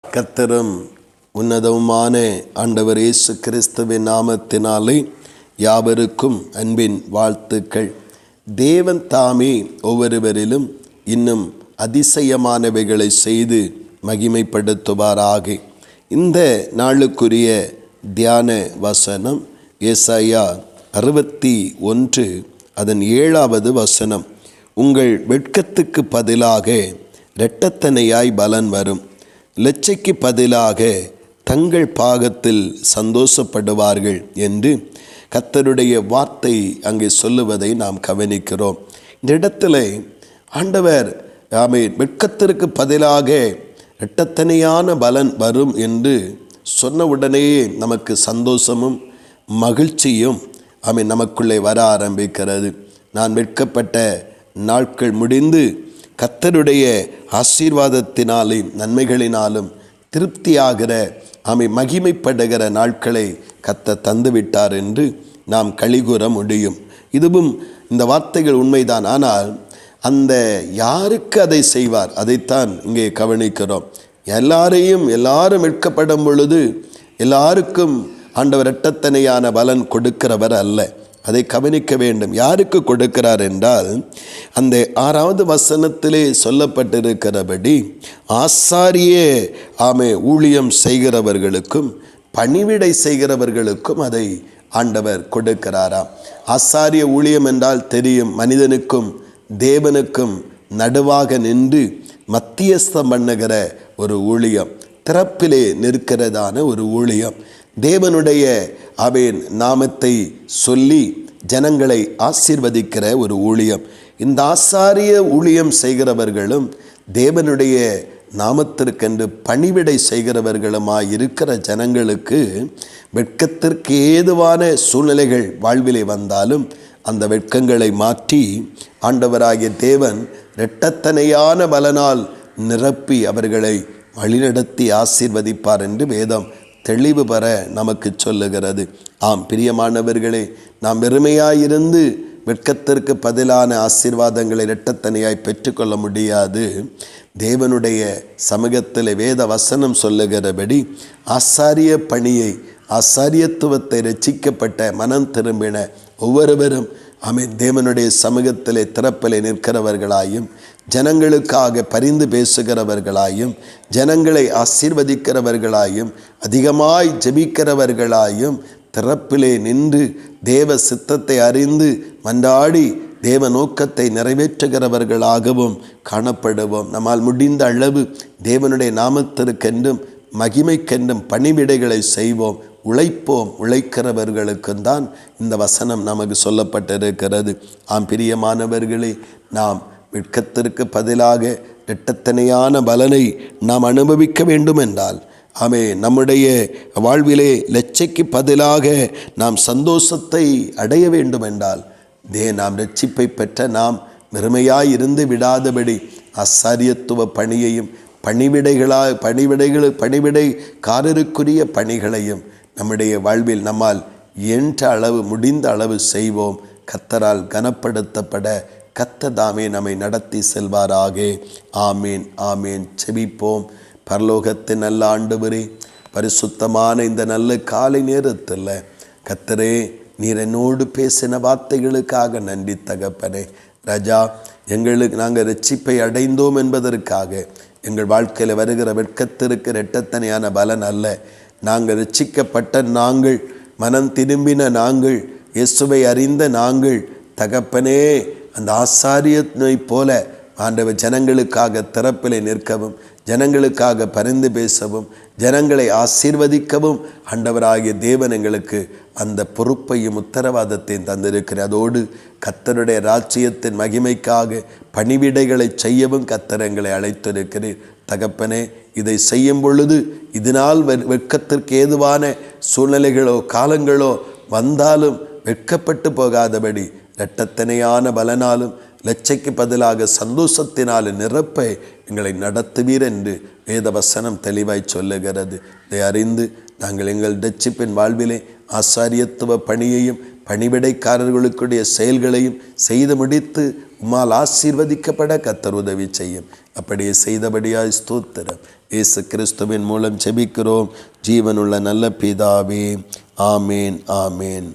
கர்த்தரும் உன்னதவுமான ஆண்டவர் இயேசு கிறிஸ்துவின் நாமத்தினாலே யாவருக்கும் அன்பின் வாழ்த்துக்கள். தேவன் தாமே ஒவ்வொருவரிலும் இன்னும் அதிசயமானவைகளை செய்து மகிமைப்படுத்துவாராக. இந்த நாளுக்குரிய தியான வசனம் ஏசாயா 61 அதன் 7வது வசனம். உங்கள் வெட்கத்துக்கு பதிலாக இரட்டத்தனையாய் பலன் வரும், லட்சைக்கு பதிலாக தங்கள் பாகத்தில் சந்தோஷப்படுவார்கள் என்று கர்த்தருடைய வார்த்தை அங்கே சொல்லுவதை நாம் கவனிக்கிறோம். இந்த இடத்துல ஆண்டவர் வெட்கத்திற்கு பதிலாக இரட்டத்தனையான பலன் வரும் என்று சொன்ன உடனேயே நமக்கு சந்தோஷமும் மகிழ்ச்சியும் நமக்குள்ளே வர ஆரம்பிக்கிறது. நான் வெட்கப்பட்ட நாட்கள் முடிந்து கர்த்தருடைய ஆசீர்வாதத்தினாலும் நன்மைகளினாலும் திருப்தியாகிற மகிமைப்படுகிற நாட்களை கர்த்தர் தந்துவிட்டார் என்று நாம் களிகூற முடியும். இதுவும் இந்த வார்த்தைகள் உண்மைதான். ஆனால் அந்த யாருக்கு அதை செய்வார், அதைத்தான் இங்கே கவனிக்கிறோம். எல்லாரும் வெட்கப்படும் பொழுது எல்லாருக்கும் ஆண்டவர் இரட்டத்தனையான பலன் கொடுக்கிறவர் அல்ல. அதை கவனிக்க வேண்டும். யாருக்கு கொடுக்கிறார் என்றால், அந்த 6வது வசனத்திலே சொல்லப்பட்டிருக்கிறபடி ஆசாரிய ஊழியம் செய்கிறவர்களுக்கும் பணிவிடை செய்கிறவர்களுக்கும் அதை ஆண்டவர் கொடுக்கிறாராம். ஆசாரிய ஊழியம் என்றால் தெரியும், மனிதனுக்கும் தேவனுக்கும் நடுவாக நின்று மத்தியஸ்தம் பண்ணுகிற ஒரு ஊழியம், திறப்பிலே நிற்கிறதான ஒரு ஊழியம், தேவனுடைய நாமத்தை சொல்லி ஜனங்களை ஆசீர்வதிக்கிற ஒரு ஊழியம். இந்த ஆசாரிய ஊழியம் செய்கிறவர்களும் தேவனுடைய நாமத்திற்கென்று பணிவிடை செய்கிறவர்களுமாய் இருக்கிற ஜனங்களுக்கு வெட்கத்திற்கு ஏதுவான சூழ்நிலைகள் வாழ்விலே வந்தாலும் அந்த வெட்கங்களை மாற்றி ஆண்டவராகிய தேவன் இரட்டத்தனையான பலனால் நிரப்பி அவர்களை வழிநடத்தி ஆசீர்வதிப்பார் என்று வேதம் தெளிவு பெற நமக்கு சொல்லுகிறது. ஆம் பிரியமானவர்களே, நாம் வெறுமையாயிருந்து வெட்கத்திற்கு பதிலான ஆசீர்வாதங்களை இரட்டத்தனையாய் பெற்றுக்கொள்ள முடியாது. தேவனுடைய சமூகத்தில் வேத வசனம் சொல்லுகிறபடி ஆசாரிய பணியை, ஆசாரியத்துவத்தை ரட்சிக்கப்பட்ட மனம் திரும்பின ஒவ்வொருவரும் தேவனுடைய சமூகத்திலே திறப்பிலே நிற்கிறவர்களாயும் ஜனங்களுக்காக பரிந்து பேசுகிறவர்களாயும் ஜனங்களை ஆசீர்வதிக்கிறவர்களாயும் அதிகமாய் ஜெபிக்கிறவர்களாயும் திறப்பிலே நின்று தேவ சித்தத்தை அறிந்து மன்றாடி தேவ நோக்கத்தை நிறைவேற்றுகிறவர்களாகவும் காணப்படுவோம். நம்மால் முடிந்த அளவு தேவனுடைய நாமத்திற்கென்றும் மகிமைக்கென்றும் பணிவிடைகளை செய்வோம், உழைப்போம். உழைக்கிறவர்களுக்கும் தான் இந்த வசனம் நமக்கு சொல்லப்பட்டிருக்கிறது. ஆம் பிரியமானவர்களே, நாம் வெட்கத்திற்கு பதிலாக இரட்டத்தனையான பலனை நாம் அனுபவிக்க வேண்டும் என்றால், நம்முடைய வாழ்விலே லட்சைக்கு பதிலாக நாம் சந்தோஷத்தை அடைய வேண்டும் என்றால், நாம் ரட்சிப்பை பெற்ற நாம் வெறுமையாயிருந்து விடாதபடி ஆசாரியத்துவ பணியையும் பணிவிடைக்காரருக்குரிய பணிகளையும் நம்முடைய வாழ்வில் நம்மால் என்ற அளவு முடிந்த அளவு செய்வோம். கர்த்தரால் கனப்படுத்தப்பட கர்த்தர் தாமே நம்மை நடத்தி செல்வாராக. ஆமீன் ஆமீன். செபிப்போம். பரலோகத்தின் நல்ல ஆண்டவரே, பரிசுத்தமான இந்த நல்ல காலை நேரத்தில் கர்த்தரே, நீர் என்னோடு பேசின வார்த்தைகளுக்காக நன்றி தகப்பனே. ராஜா, நாங்கள் ரட்சிப்பை அடைந்தோம் என்பதற்காக எங்கள் வாழ்க்கையில் வருகிற வெட்கத்திற்கு இரட்டத்தனையான பலன் அல்ல. நாங்கள் ரட்சிக்கப்பட்ட நாங்கள், மனம் திரும்பின நாங்கள், இயேசுவை அறிந்த நாங்கள் தகப்பனே, அந்த ஆசாரியனை போல ஆண்டவர் ஜனங்களுக்காக திறப்பிலே நிற்கவும், ஜனங்களுக்காக பரிந்து பேசவும், ஜனங்களை ஆசீர்வதிக்கவும் ஆண்டவராகிய தேவன் எங்களுக்கு அந்த பொறுப்பையும் உத்தரவாதத்தையும் தந்திருக்கிறார். அதோடு கர்த்தருடைய ராஜ்யத்தின் மகிமைக்காக பணிவிடைகளை செய்யவும் கர்த்தர் எங்களை அழைத்திருக்கிறீர் தகப்பனே. இதை செய்யும் பொழுது இதனால் வெட்கத்திற்கு ஏதுவான சூழ்நிலைகளோ காலங்களோ வந்தாலும் வெட்கப்பட்டு போகாதபடி இரட்டத்தனையான பலனாலும் லட்சைக்கு பதிலாக சந்தோஷத்தினாலும் நிரப்ப எங்களை நடத்துவீர் என்று வேத வசனம் தெளிவாய் சொல்லுகிறது. இதை அறிந்து நாங்கள் எங்கள் ரட்சிப்பின் வாழ்விலே ஆசாரியத்துவ பணியையும் பணிவிடைக்காரர்களுடைய செயல்களையும் செய்து முடித்து உம்மால் ஆசீர்வதிக்கப்பட கர்த்தர் உதவி செய்யும். அப்படியே செய்தபடியாய் ஸ்தோத்திரம். இயேசு கிறிஸ்துவின் மூலம் ஜெபிக்கிறோம் ஜீவனுள்ள நல்ல பிதாவே. ஆமேன், ஆமேன்.